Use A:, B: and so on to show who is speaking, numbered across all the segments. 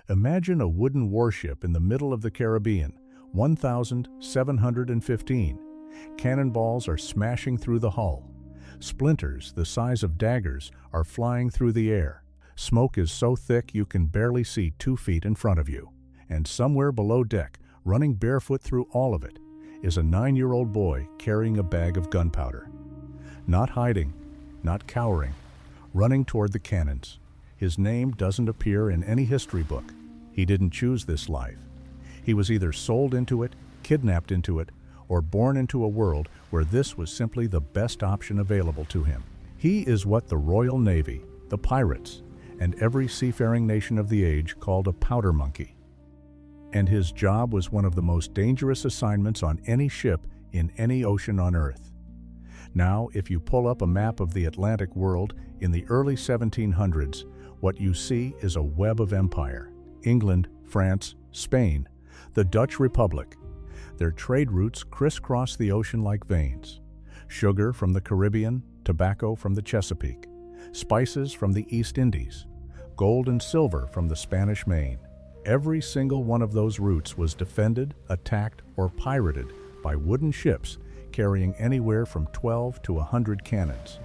A: Imagine a wooden warship in the middle of the Caribbean, 1,715. Cannonballs are smashing through the hull. Splinters, the size of daggers, are flying through the air. Smoke is so thick you can barely see 2 feet in front of you. And somewhere below deck, running barefoot through all of it, is a 9-year-old boy carrying a bag of gunpowder. Not hiding, not cowering, running toward the cannons. His name doesn't appear in any history book. He didn't choose this life. He was either sold into it, kidnapped into it, or born into a world where this was simply the best option available to him. He is what the Royal Navy, the pirates, and every seafaring nation of the age called a powder monkey. And his job was one of the most dangerous assignments on any ship in any ocean on Earth. Now, if you pull up a map of the Atlantic world in the early 1700s, what you see is a web of empire. England, France, Spain, the Dutch Republic. Their trade routes crisscross the ocean like veins. Sugar from the Caribbean, tobacco from the Chesapeake, spices from the East Indies, gold and silver from the Spanish Main. Every single one of those routes was defended, attacked, or pirated by wooden ships carrying anywhere from 12 to 100 cannons.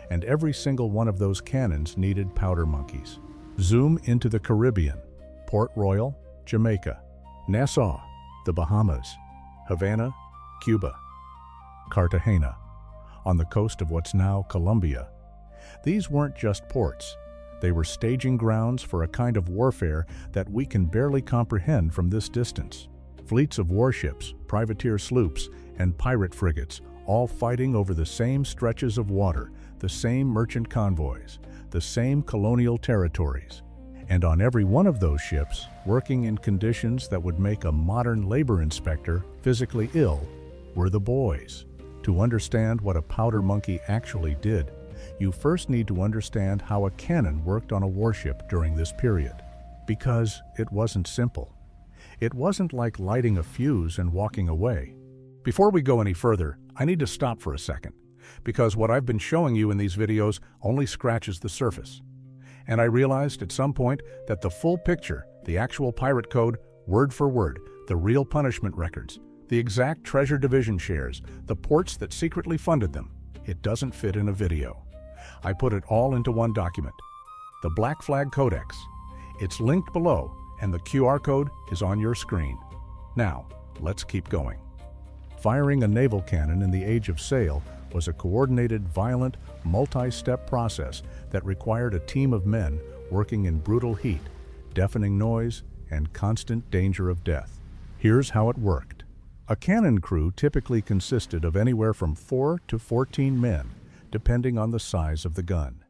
A: And every single one of those cannons needed powder monkeys. Zoom into the Caribbean, Port Royal, Jamaica, Nassau, the Bahamas, Havana, Cuba, Cartagena, on the coast of what's now Colombia. These weren't just ports. They were staging grounds for a kind of warfare that we can barely comprehend from this distance. Fleets of warships, privateer sloops, and pirate frigates, all fighting over the same stretches of water, the same merchant convoys, the same colonial territories. And on every one of those ships, working in conditions that would make a modern labor inspector physically ill, were the boys. To understand what a powder monkey actually did, you first need to understand how a cannon worked on a warship during this period. Because it wasn't simple. It wasn't like lighting a fuse and walking away. Before we go any further, I need to stop for a second, because what I've been showing you in these videos only scratches the surface. And I realized at some point that the full picture, the actual pirate code, word for word, the real punishment records, the exact treasure division shares, the ports that secretly funded them, it doesn't fit in a video. I put it all into one document, the Black Flag Codex. It's linked below, and the QR code is on your screen. Now, let's keep going. Firing a naval cannon in the age of sail was a coordinated, violent, multi-step process that required a team of men working in brutal heat, deafening noise, and constant danger of death. Here's how it worked. A cannon crew typically consisted of anywhere from 4 to 14 men, depending on the size of the gun.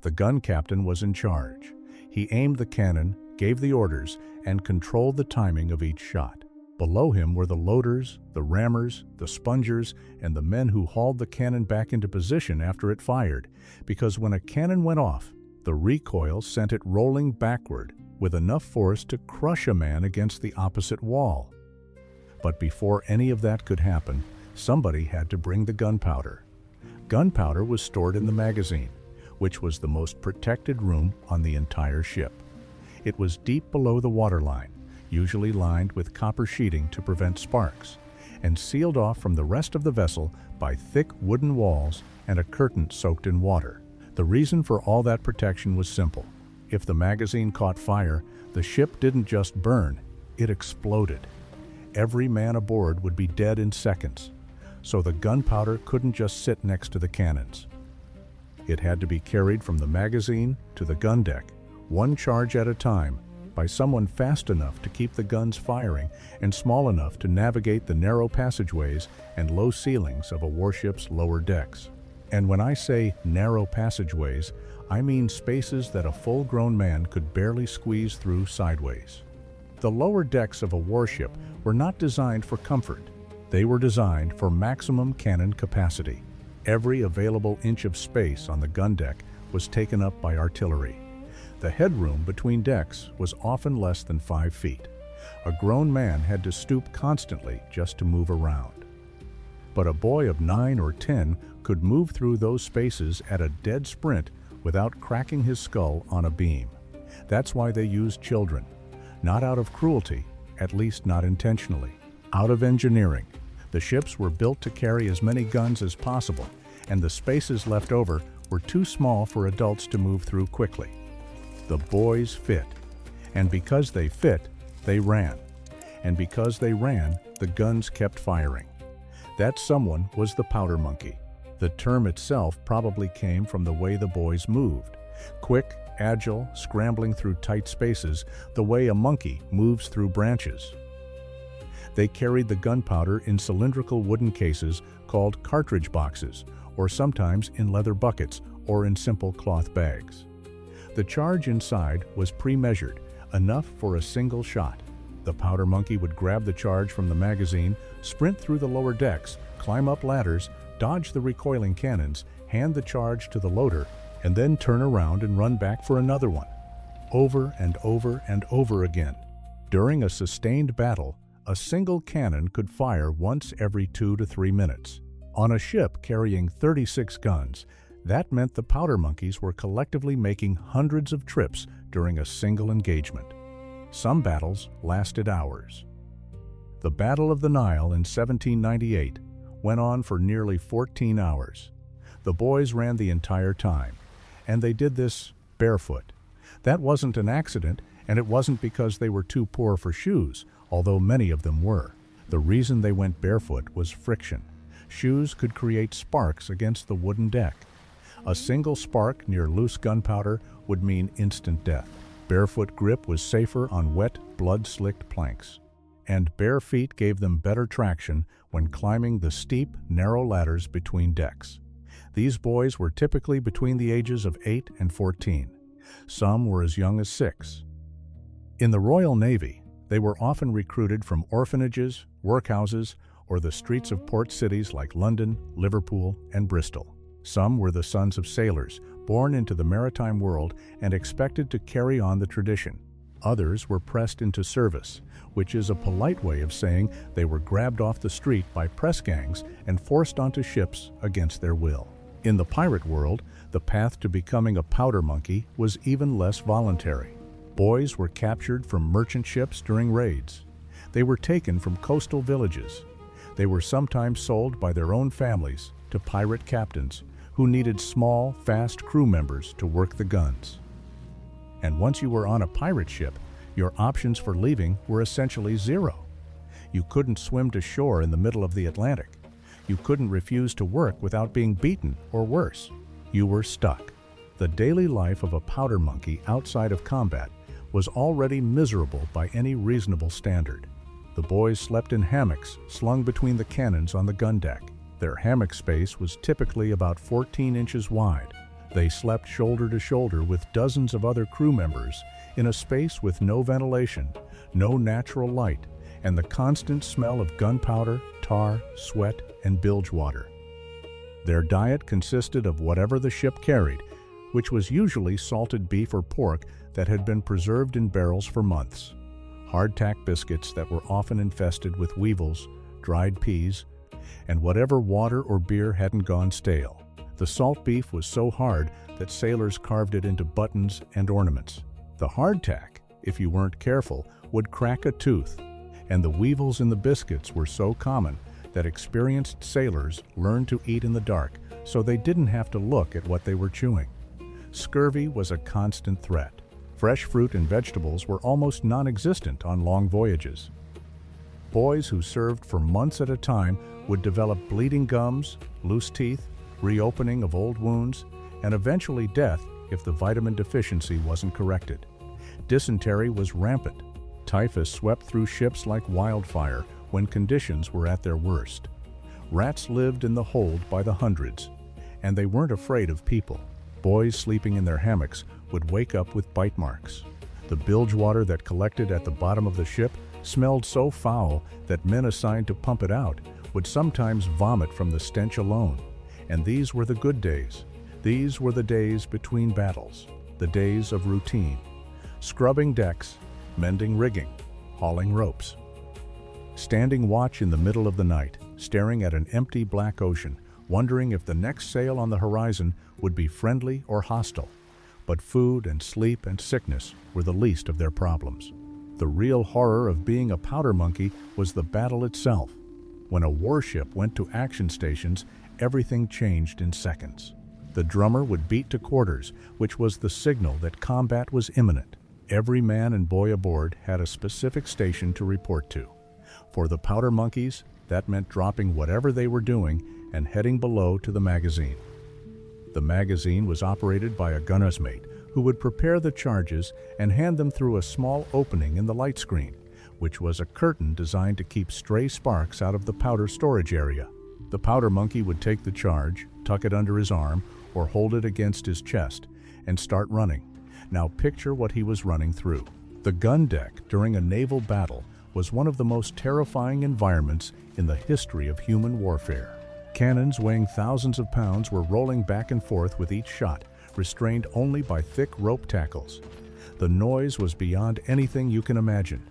A: The gun captain was in charge. He aimed the cannon, gave the orders, and controlled the timing of each shot. Below him were the loaders, the rammers, the spongers, and the men who hauled the cannon back into position after it fired, because when a cannon went off, the recoil sent it rolling backward with enough force to crush a man against the opposite wall. But before any of that could happen, somebody had to bring the gunpowder. Gunpowder was stored in the magazine, which was the most protected room on the entire ship. It was deep below the waterline, usually lined with copper sheeting to prevent sparks, and sealed off from the rest of the vessel by thick wooden walls and a curtain soaked in water. The reason for all that protection was simple. If the magazine caught fire, the ship didn't just burn, it exploded. Every man aboard would be dead in seconds, so the gunpowder couldn't just sit next to the cannons. It had to be carried from the magazine to the gun deck, one charge at a time, by someone fast enough to keep the guns firing and small enough to navigate the narrow passageways and low ceilings of a warship's lower decks. And when I say narrow passageways, I mean spaces that a full-grown man could barely squeeze through sideways. The lower decks of a warship were not designed for comfort. They were designed for maximum cannon capacity. Every available inch of space on the gun deck was taken up by artillery. The headroom between decks was often less than 5 feet. A grown man had to stoop constantly just to move around. But a boy of 9 or 10 could move through those spaces at a dead sprint without cracking his skull on a beam. That's why they used children. Not out of cruelty, at least not intentionally. Out of engineering. The ships were built to carry as many guns as possible, and the spaces left over were too small for adults to move through quickly. The boys fit. And because they fit, they ran. And because they ran, the guns kept firing. That someone was the powder monkey. The term itself probably came from the way the boys moved. Quick, agile, scrambling through tight spaces, the way a monkey moves through branches. They carried the gunpowder in cylindrical wooden cases called cartridge boxes, or sometimes in leather buckets or in simple cloth bags. The charge inside was pre-measured, enough for a single shot. The powder monkey would grab the charge from the magazine, sprint through the lower decks, climb up ladders, dodge the recoiling cannons, hand the charge to the loader, and then turn around and run back for another one. Over and over and over again. During a sustained battle, a single cannon could fire once every 2 to 3 minutes. On a ship carrying 36 guns, that meant the powder monkeys were collectively making hundreds of trips during a single engagement. Some battles lasted hours. The Battle of the Nile in 1798 went on for nearly 14 hours. The boys ran the entire time, and they did this barefoot. That wasn't an accident, and it wasn't because they were too poor for shoes, although many of them were. The reason they went barefoot was friction. Shoes could create sparks against the wooden deck. A single spark near loose gunpowder would mean instant death. Barefoot grip was safer on wet, blood-slicked planks. And bare feet gave them better traction when climbing the steep, narrow ladders between decks. These boys were typically between the ages of 8 and 14. Some were as young as 6. In the Royal Navy, they were often recruited from orphanages, workhouses, or the streets of port cities like London, Liverpool, and Bristol. Some were the sons of sailors, born into the maritime world and expected to carry on the tradition. Others were pressed into service, which is a polite way of saying they were grabbed off the street by press gangs and forced onto ships against their will. In the pirate world, the path to becoming a powder monkey was even less voluntary. Boys were captured from merchant ships during raids. They were taken from coastal villages. They were sometimes sold by their own families to pirate captains who needed small, fast crew members to work the guns. And once you were on a pirate ship, your options for leaving were essentially zero. You couldn't swim to shore in the middle of the Atlantic. You couldn't refuse to work without being beaten or worse. You were stuck. The daily life of a powder monkey outside of combat was already miserable by any reasonable standard. The boys slept in hammocks slung between the cannons on the gun deck. Their hammock space was typically about 14 inches wide. They slept shoulder to shoulder with dozens of other crew members in a space with no ventilation, no natural light, and the constant smell of gunpowder, tar, sweat, and bilge water. Their diet consisted of whatever the ship carried, which was usually salted beef or pork that had been preserved in barrels for months, hardtack biscuits that were often infested with weevils, dried peas, and whatever water or beer hadn't gone stale. The salt beef was so hard that sailors carved it into buttons and ornaments. The hardtack, if you weren't careful, would crack a tooth, and the weevils in the biscuits were so common that experienced sailors learned to eat in the dark so they didn't have to look at what they were chewing. Scurvy was a constant threat. Fresh fruit and vegetables were almost non-existent on long voyages. Boys who served for months at a time would develop bleeding gums, loose teeth, reopening of old wounds, and eventually death if the vitamin deficiency wasn't corrected. Dysentery was rampant. Typhus swept through ships like wildfire when conditions were at their worst. Rats lived in the hold by the hundreds, and they weren't afraid of people. Boys sleeping in their hammocks would wake up with bite marks. The bilge water that collected at the bottom of the ship smelled so foul that men assigned to pump it out would sometimes vomit from the stench alone. And these were the good days. These were the days between battles, the days of routine. Scrubbing decks, mending rigging, hauling ropes. Standing watch in the middle of the night, staring at an empty black ocean, wondering if the next sail on the horizon would be friendly or hostile. But food and sleep and sickness were the least of their problems. The real horror of being a powder monkey was the battle itself. When a warship went to action stations, everything changed in seconds. The drummer would beat to quarters, which was the signal that combat was imminent. Every man and boy aboard had a specific station to report to. For the powder monkeys, that meant dropping whatever they were doing and heading below to the magazine. The magazine was operated by a gunner's mate who would prepare the charges and hand them through a small opening in the light screen, which was a curtain designed to keep stray sparks out of the powder storage area. The powder monkey would take the charge, tuck it under his arm, or hold it against his chest, and start running. Now picture what he was running through. The gun deck during a naval battle was one of the most terrifying environments in the history of human warfare. Cannons weighing thousands of pounds were rolling back and forth with each shot, restrained only by thick rope tackles. The noise was beyond anything you can imagine.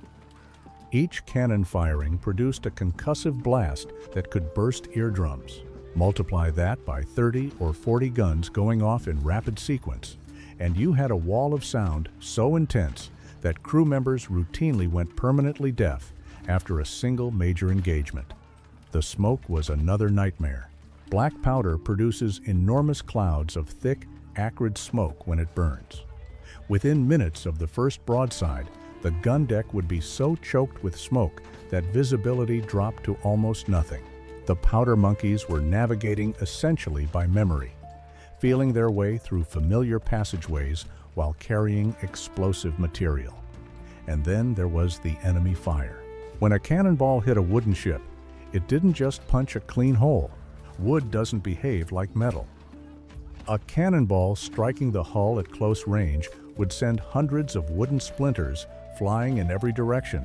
A: Each cannon firing produced a concussive blast that could burst eardrums. Multiply that by 30 or 40 guns going off in rapid sequence, and you had a wall of sound so intense that crew members routinely went permanently deaf after a single major engagement. The smoke was another nightmare. Black powder produces enormous clouds of thick, acrid smoke when it burns. Within minutes of the first broadside, the gun deck would be so choked with smoke that visibility dropped to almost nothing. The powder monkeys were navigating essentially by memory, feeling their way through familiar passageways while carrying explosive material. And then there was the enemy fire. When a cannonball hit a wooden ship, it didn't just punch a clean hole. Wood doesn't behave like metal. A cannonball striking the hull at close range would send hundreds of wooden splinters flying in every direction,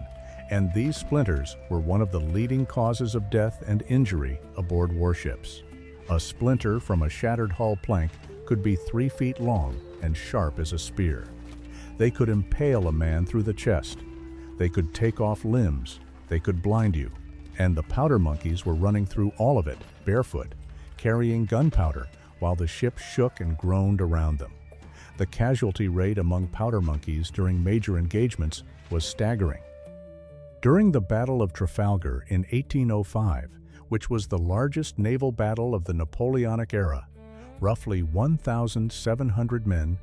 A: and these splinters were one of the leading causes of death and injury aboard warships. A splinter from a shattered hull plank could be 3 feet long and sharp as a spear. They could impale a man through the chest. They could take off limbs. They could blind you. And the powder monkeys were running through all of it, barefoot, carrying gunpowder, while the ship shook and groaned around them. The casualty rate among powder monkeys during major engagements was staggering. During the Battle of Trafalgar in 1805, which was the largest naval battle of the Napoleonic era, roughly 1,700 men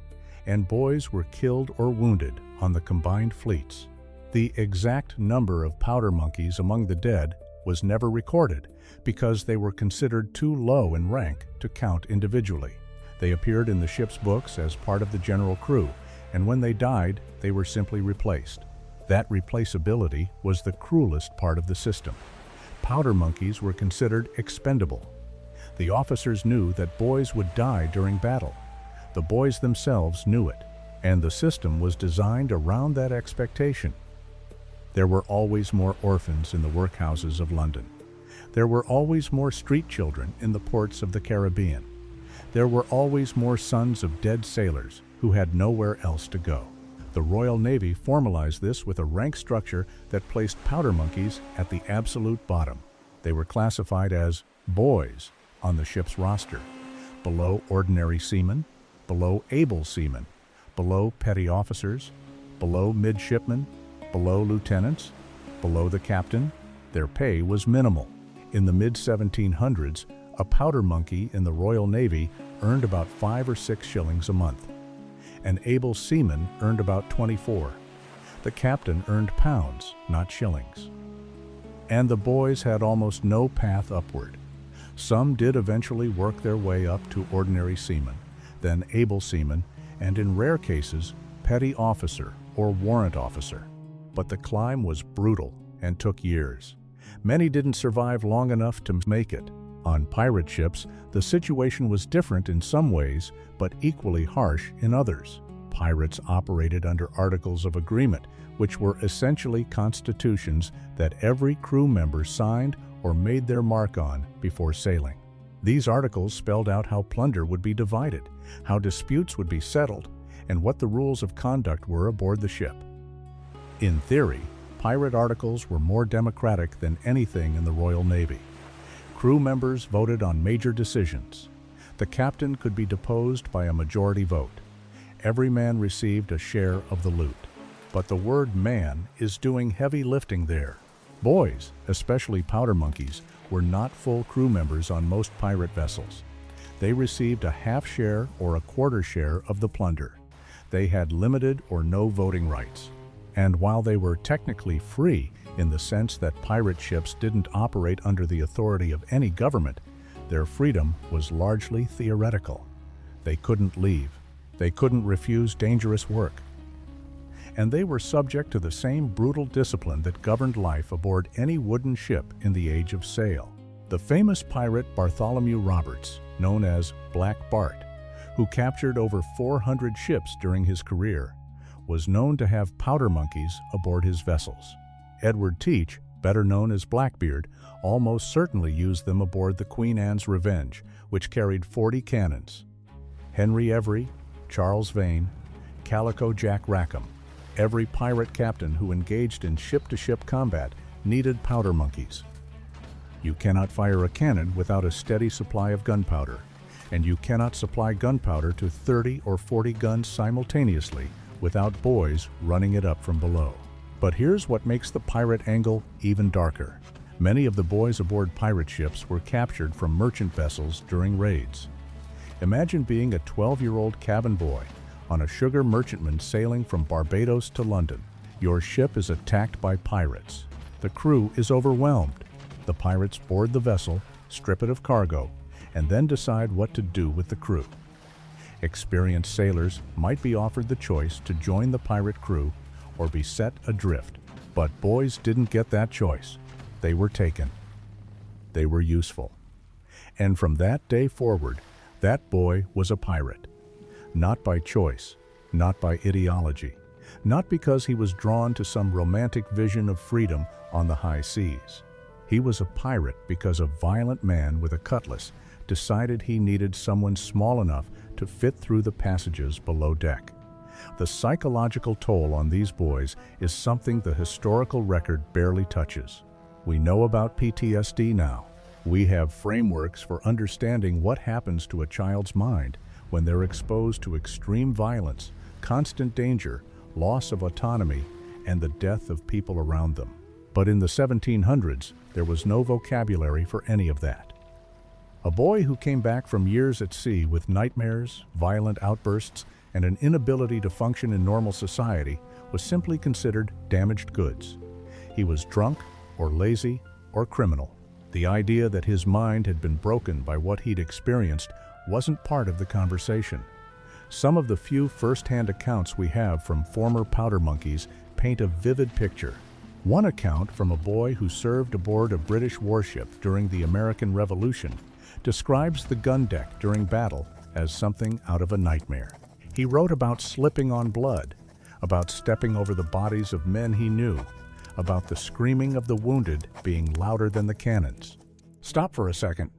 A: and boys were killed or wounded on the combined fleets. The exact number of powder monkeys among the dead was never recorded because they were considered too low in rank to count individually. They appeared in the ship's books as part of the general crew, and when they died, they were simply replaced. That replaceability was the cruelest part of the system. Powder monkeys were considered expendable. The officers knew that boys would die during battle. The boys themselves knew it, and the system was designed around that expectation. There were always more orphans in the workhouses of London. There were always more street children in the ports of the Caribbean. There were always more sons of dead sailors who had nowhere else to go. The Royal Navy formalized this with a rank structure that placed powder monkeys at the absolute bottom. They were classified as boys on the ship's roster, below ordinary seamen, below able seamen, below petty officers, below midshipmen, below lieutenants, below the captain. Their pay was minimal. In the mid-1700s, a powder monkey in the Royal Navy earned about 5 or 6 shillings a month. An able seaman earned about 24. The captain earned pounds, not shillings. And the boys had almost no path upward. Some did eventually work their way up to ordinary seaman, then able seaman, and in rare cases, petty officer or warrant officer. But the climb was brutal and took years. Many didn't survive long enough to make it. On pirate ships, the situation was different in some ways, but equally harsh in others. Pirates operated under Articles of Agreement, which were essentially constitutions that every crew member signed or made their mark on before sailing. These articles spelled out how plunder would be divided, how disputes would be settled, and what the rules of conduct were aboard the ship. In theory, pirate articles were more democratic than anything in the Royal Navy. Crew members voted on major decisions. The captain could be deposed by a majority vote. Every man received a share of the loot. but the word man is doing heavy lifting there. Boys, especially powder monkeys, were not full crew members on most pirate vessels. They received a half share or a quarter share of the plunder. They had limited or no voting rights. And while they were technically free in the sense that pirate ships didn't operate under the authority of any government, their freedom was largely theoretical. They couldn't leave. They couldn't refuse dangerous work. And they were subject to the same brutal discipline that governed life aboard any wooden ship in the age of sail. The famous pirate Bartholomew Roberts, known as Black Bart, who captured over 400 ships during his career, was known to have powder monkeys aboard his vessels. Edward Teach, better known as Blackbeard, almost certainly used them aboard the Queen Anne's Revenge, which carried 40 cannons. Henry Every, Charles Vane, Calico Jack Rackham, every pirate captain who engaged in ship-to-ship combat needed powder monkeys. You cannot fire a cannon without a steady supply of gunpowder, and you cannot supply gunpowder to 30 or 40 guns simultaneously without boys running it up from below. But here's what makes the pirate angle even darker. Many of the boys aboard pirate ships were captured from merchant vessels during raids. Imagine being a 12-year-old cabin boy on a sugar merchantman sailing from Barbados to London. Your ship is attacked by pirates. The crew is overwhelmed. The pirates board the vessel, strip it of cargo, and then decide what to do with the crew. Experienced sailors might be offered the choice to join the pirate crew or be set adrift. But boys didn't get that choice. They were taken. They were useful. And from that day forward, that boy was a pirate. Not by choice, not by ideology, not because he was drawn to some romantic vision of freedom on the high seas. He was a pirate because a violent man with a cutlass decided he needed someone small enough to fit through the passages below deck. The psychological toll on these boys is something the historical record barely touches. We know about PTSD now. We have frameworks for understanding what happens to a child's mind when they're exposed to extreme violence, constant danger, loss of autonomy, and the death of people around them. But in the 1700s, there was no vocabulary for any of that. A boy who came back from years at sea with nightmares, violent outbursts, and an inability to function in normal society was simply considered damaged goods. He was drunk, or lazy, or criminal. The idea that his mind had been broken by what he'd experienced wasn't part of the conversation. Some of the few first-hand accounts we have from former powder monkeys paint a vivid picture. One account from a boy who served aboard a British warship during the American Revolution describes the gun deck during battle as something out of a nightmare. He wrote about slipping on blood, about stepping over the bodies of men he knew, about the screaming of the wounded being louder than the cannons. Stop for a second.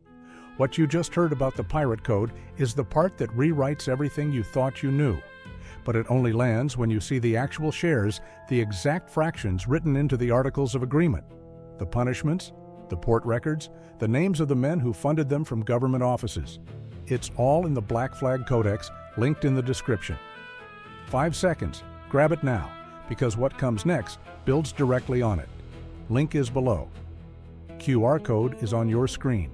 A: What you just heard about the pirate code is the part that rewrites everything you thought you knew. But it only lands when you see the actual shares, the exact fractions written into the Articles of Agreement, the punishments, the port records, the names of the men who funded them from government offices. It's all in the Black Flag Codex, linked in the description. 5 seconds. Grab it now, because what comes next builds directly on it. Link is below. QR code is on your screen.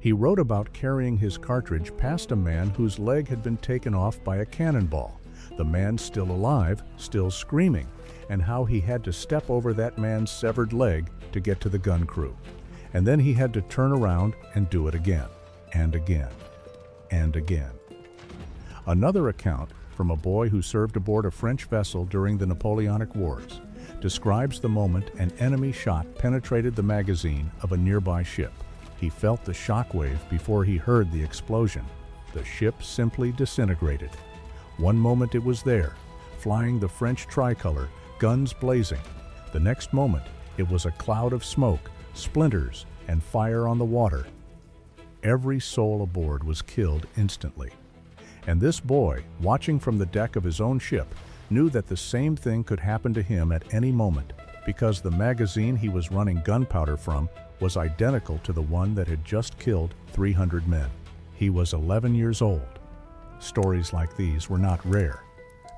A: He wrote about carrying his cartridge past a man whose leg had been taken off by a cannonball, the man still alive, still screaming, and how he had to step over that man's severed leg to get to the gun crew. And then he had to turn around and do it again, and again, and again. Another account from a boy who served aboard a French vessel during the Napoleonic Wars describes the moment an enemy shot penetrated the magazine of a nearby ship. He felt the shockwave before he heard the explosion. The ship simply disintegrated. One moment it was there, flying the French tricolor, guns blazing. The next moment, it was a cloud of smoke, splinters, and fire on the water. Every soul aboard was killed instantly. And this boy, watching from the deck of his own ship, knew that the same thing could happen to him at any moment, because the magazine he was running gunpowder from was identical to the one that had just killed 300 men. He was 11 years old. Stories like these were not rare.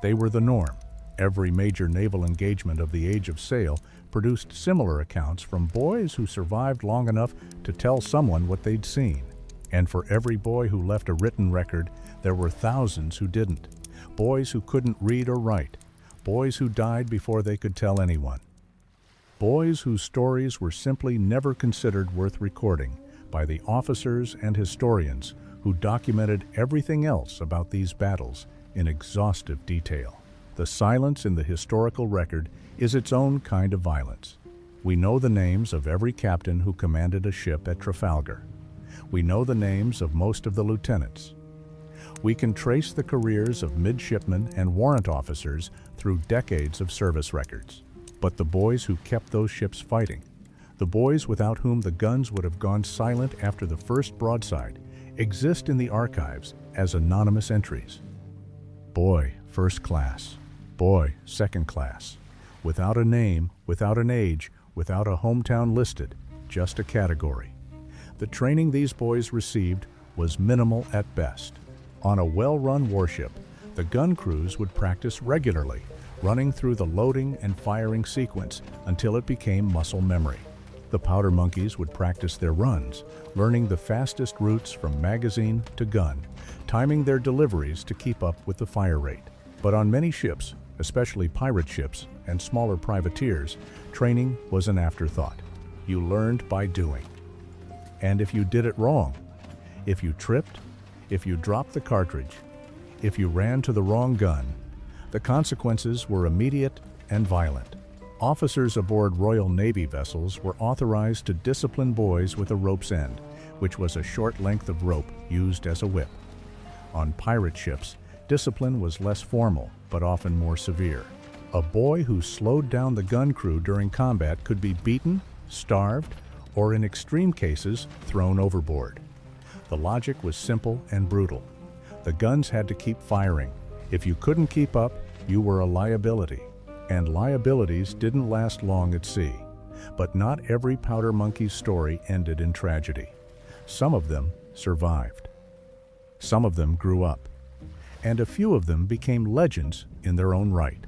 A: They were the norm. Every major naval engagement of the Age of Sail produced similar accounts from boys who survived long enough to tell someone what they'd seen. And for every boy who left a written record, there were thousands who didn't. Boys who couldn't read or write. Boys who died before they could tell anyone. Boys whose stories were simply never considered worth recording by the officers and historians who documented everything else about these battles in exhaustive detail. The silence in the historical record is its own kind of violence. We know the names of every captain who commanded a ship at Trafalgar. We know the names of most of the lieutenants. We can trace the careers of midshipmen and warrant officers through decades of service records. But the boys who kept those ships fighting, the boys without whom the guns would have gone silent after the first broadside, exist in the archives as anonymous entries. Boy, first class. Boy, second class. Without a name, without an age, without a hometown listed, just a category. The training these boys received was minimal at best. On a well-run warship, the gun crews would practice regularly, running through the loading and firing sequence until it became muscle memory. The powder monkeys would practice their runs, learning the fastest routes from magazine to gun, timing their deliveries to keep up with the fire rate. But on many ships, especially pirate ships and smaller privateers, training was an afterthought. You learned by doing. And if you did it wrong, if you tripped, if you dropped the cartridge, if you ran to the wrong gun, the consequences were immediate and violent. Officers aboard Royal Navy vessels were authorized to discipline boys with a rope's end, which was a short length of rope used as a whip. On pirate ships, discipline was less formal, but often more severe. A boy who slowed down the gun crew during combat could be beaten, starved, or in extreme cases, thrown overboard. The logic was simple and brutal. The guns had to keep firing. If you couldn't keep up, you were a liability. And liabilities didn't last long at sea. But not every powder monkey's story ended in tragedy. Some of them survived. Some of them grew up. And a few of them became legends in their own right.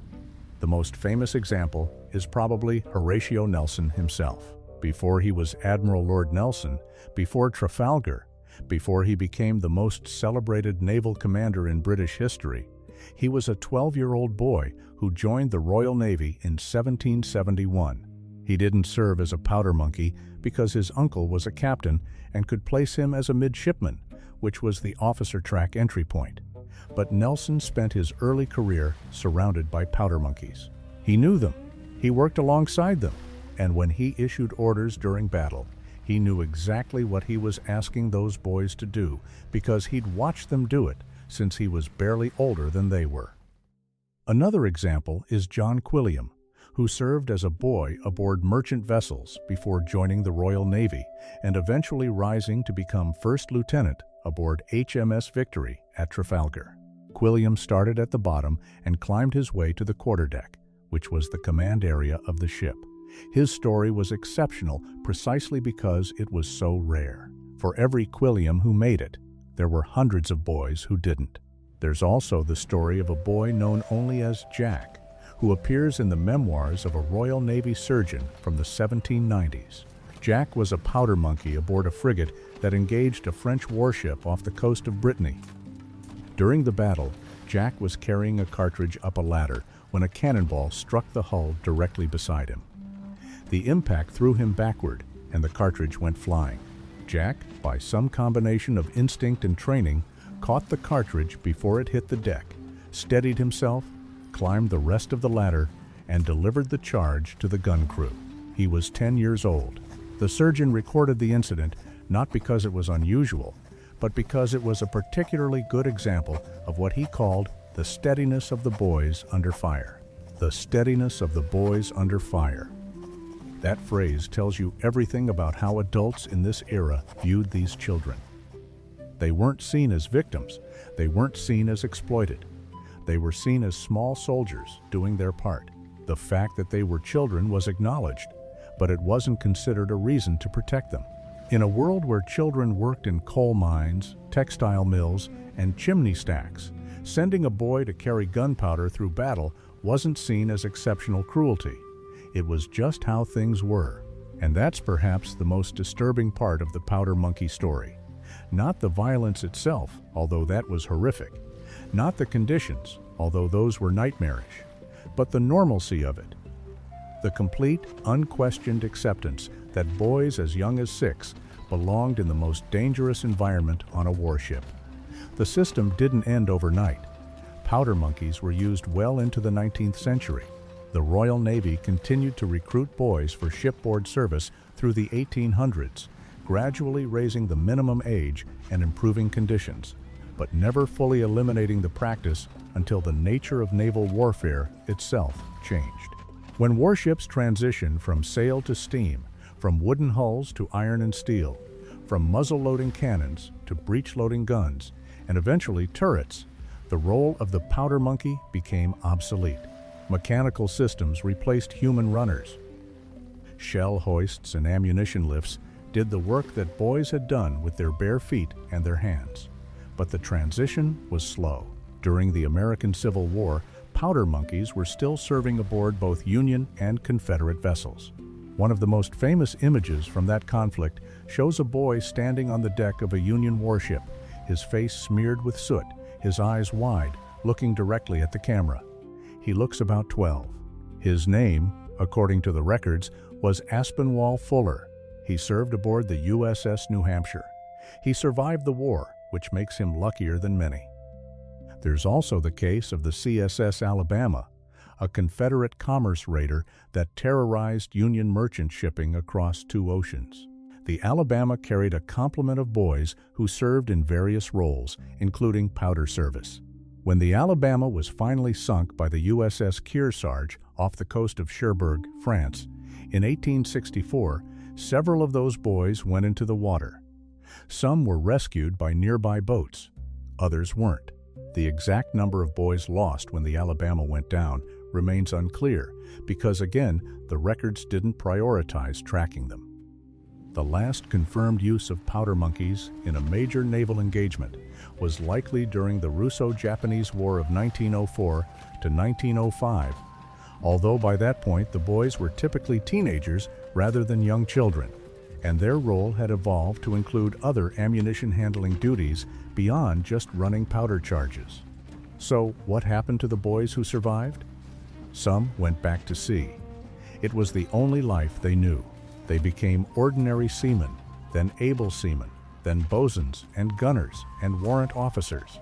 A: The most famous example is probably Horatio Nelson himself. Before he was Admiral Lord Nelson, before Trafalgar, before he became the most celebrated naval commander in British history, he was a 12-year-old boy who joined the Royal Navy in 1771. He didn't serve as a powder monkey because his uncle was a captain and could place him as a midshipman, which was the officer track entry point. But Nelson spent his early career surrounded by powder monkeys. He knew them, he worked alongside them, and when he issued orders during battle, he knew exactly what he was asking those boys to do because he'd watched them do it since he was barely older than they were. Another example is John Quilliam, who served as a boy aboard merchant vessels before joining the Royal Navy and eventually rising to become first lieutenant aboard HMS Victory at Trafalgar. Quilliam started at the bottom and climbed his way to the quarterdeck, which was the command area of the ship. His story was exceptional precisely because it was so rare. For every Quilliam who made it, there were hundreds of boys who didn't. There's also the story of a boy known only as Jack, who appears in the memoirs of a Royal Navy surgeon from the 1790s. Jack was a powder monkey aboard a frigate that engaged a French warship off the coast of Brittany. During the battle, Jack was carrying a cartridge up a ladder when a cannonball struck the hull directly beside him. The impact threw him backward, and the cartridge went flying. Jack, by some combination of instinct and training, caught the cartridge before it hit the deck, steadied himself, climbed the rest of the ladder, and delivered the charge to the gun crew. He was 10 years old. The surgeon recorded the incident not because it was unusual, but because it was a particularly good example of what he called the steadiness of the boys under fire. The steadiness of the boys under fire. That phrase tells you everything about how adults in this era viewed these children. They weren't seen as victims. They weren't seen as exploited. They were seen as small soldiers doing their part. The fact that they were children was acknowledged, but it wasn't considered a reason to protect them. In a world where children worked in coal mines, textile mills, and chimney stacks, sending a boy to carry gunpowder through battle wasn't seen as exceptional cruelty. It was just how things were. And that's perhaps the most disturbing part of the powder monkey story. Not the violence itself, although that was horrific. Not the conditions, although those were nightmarish. But the normalcy of it. The complete, unquestioned acceptance that boys as young as 6 belonged in the most dangerous environment on a warship. The system didn't end overnight. Powder monkeys were used well into the 19th century. The Royal Navy continued to recruit boys for shipboard service through the 1800s, gradually raising the minimum age and improving conditions, but never fully eliminating the practice until the nature of naval warfare itself changed. When warships transitioned from sail to steam, from wooden hulls to iron and steel, from muzzle-loading cannons to breech-loading guns, and eventually turrets, the role of the powder monkey became obsolete. Mechanical systems replaced human runners. Shell hoists and ammunition lifts did the work that boys had done with their bare feet and their hands. But the transition was slow. During the American Civil War, powder monkeys were still serving aboard both Union and Confederate vessels. One of the most famous images from that conflict shows a boy standing on the deck of a Union warship, his face smeared with soot, his eyes wide, looking directly at the camera. He looks about 12. His name, according to the records, was Aspinwall Fuller. He served aboard the USS New Hampshire. He survived the war, which makes him luckier than many. There's also the case of the CSS Alabama, a Confederate commerce raider that terrorized Union merchant shipping across 2 oceans. The Alabama carried a complement of boys who served in various roles, including powder service. When the Alabama was finally sunk by the USS Kearsarge off the coast of Cherbourg, France, in 1864, several of those boys went into the water. Some were rescued by nearby boats. Others weren't. The exact number of boys lost when the Alabama went down remains unclear because, again, the records didn't prioritize tracking them. The last confirmed use of powder monkeys in a major naval engagement was likely during the Russo-Japanese War of 1904 to 1905, although by that point the boys were typically teenagers rather than young children, and their role had evolved to include other ammunition handling duties beyond just running powder charges. So what happened to the boys who survived? Some went back to sea. It was the only life they knew. They became ordinary seamen, then able seamen, then bosuns and gunners and warrant officers.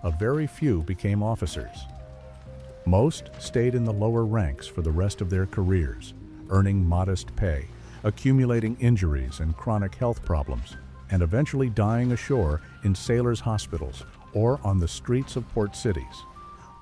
A: A very few became officers. Most stayed in the lower ranks for the rest of their careers, earning modest pay, accumulating injuries and chronic health problems, and eventually dying ashore in sailors' hospitals or on the streets of port cities.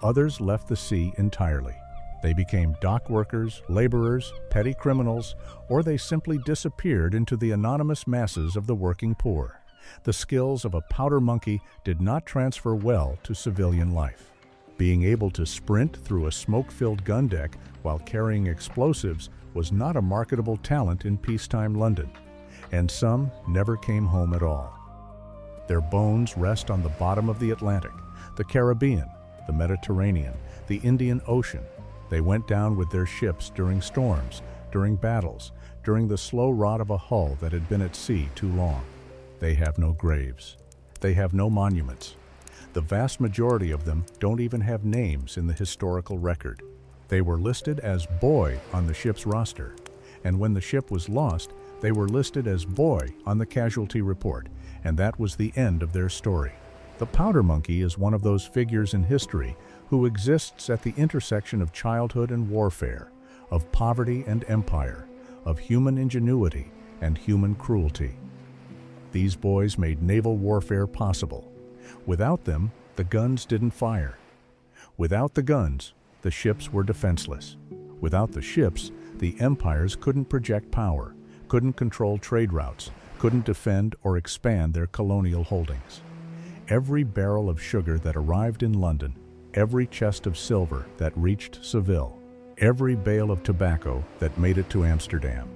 A: Others left the sea entirely. They became dock workers, laborers, petty criminals, or they simply disappeared into the anonymous masses of the working poor. The skills of a powder monkey did not transfer well to civilian life. Being able to sprint through a smoke-filled gun deck while carrying explosives was not a marketable talent in peacetime London, and some never came home at all. Their bones rest on the bottom of the Atlantic, the Caribbean, the Mediterranean, the Indian Ocean. They went down with their ships during storms, during battles, during the slow rot of a hull that had been at sea too long. They have no graves. They have no monuments. The vast majority of them don't even have names in the historical record. They were listed as boy on the ship's roster, and when the ship was lost, they were listed as boy on the casualty report, and that was the end of their story. The powder monkey is one of those figures in history who exists at the intersection of childhood and warfare, of poverty and empire, of human ingenuity and human cruelty. These boys made naval warfare possible. Without them, the guns didn't fire. Without the guns, the ships were defenseless. Without the ships, the empires couldn't project power, couldn't control trade routes, couldn't defend or expand their colonial holdings. Every barrel of sugar that arrived in London, every chest of silver that reached Seville, every bale of tobacco that made it to Amsterdam,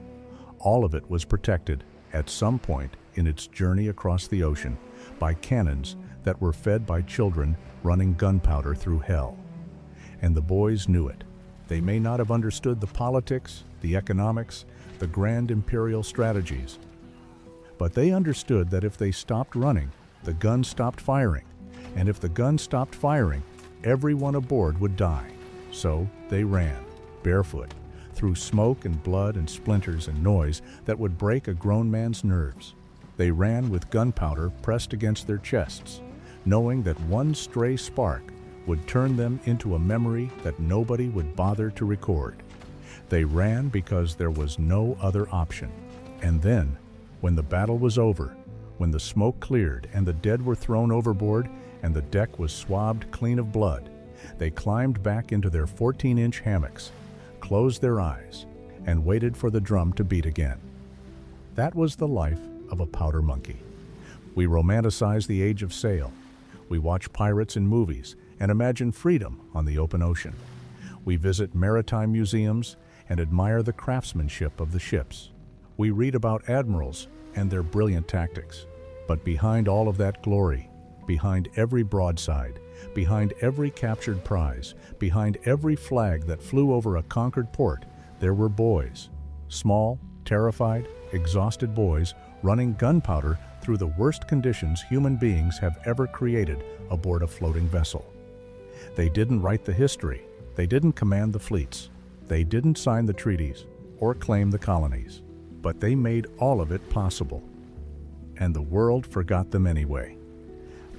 A: all of it was protected at some point in its journey across the ocean by cannons that were fed by children running gunpowder through hell. And the boys knew it. They may not have understood the politics, the economics, the grand imperial strategies, but they understood that if they stopped running, the gun stopped firing, and if the gun stopped firing, everyone aboard would die. So they ran, barefoot, through smoke and blood and splinters and noise that would break a grown man's nerves. They ran with gunpowder pressed against their chests, knowing that one stray spark would turn them into a memory that nobody would bother to record. They ran because there was no other option. And then, when the battle was over, when the smoke cleared and the dead were thrown overboard and the deck was swabbed clean of blood, they climbed back into their 14-inch hammocks, closed their eyes, and waited for the drum to beat again. That was the life of a powder monkey. We romanticize the age of sail. We watch pirates in movies and imagine freedom on the open ocean. We visit maritime museums and admire the craftsmanship of the ships. We read about admirals and their brilliant tactics. But behind all of that glory, behind every broadside, behind every captured prize, behind every flag that flew over a conquered port, there were boys. Small, terrified, exhausted boys running gunpowder through the worst conditions human beings have ever created aboard a floating vessel. They didn't write the history. They didn't command the fleets. They didn't sign the treaties or claim the colonies. But they made all of it possible. And the world forgot them anyway.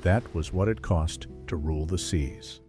A: That was what it cost to rule the seas.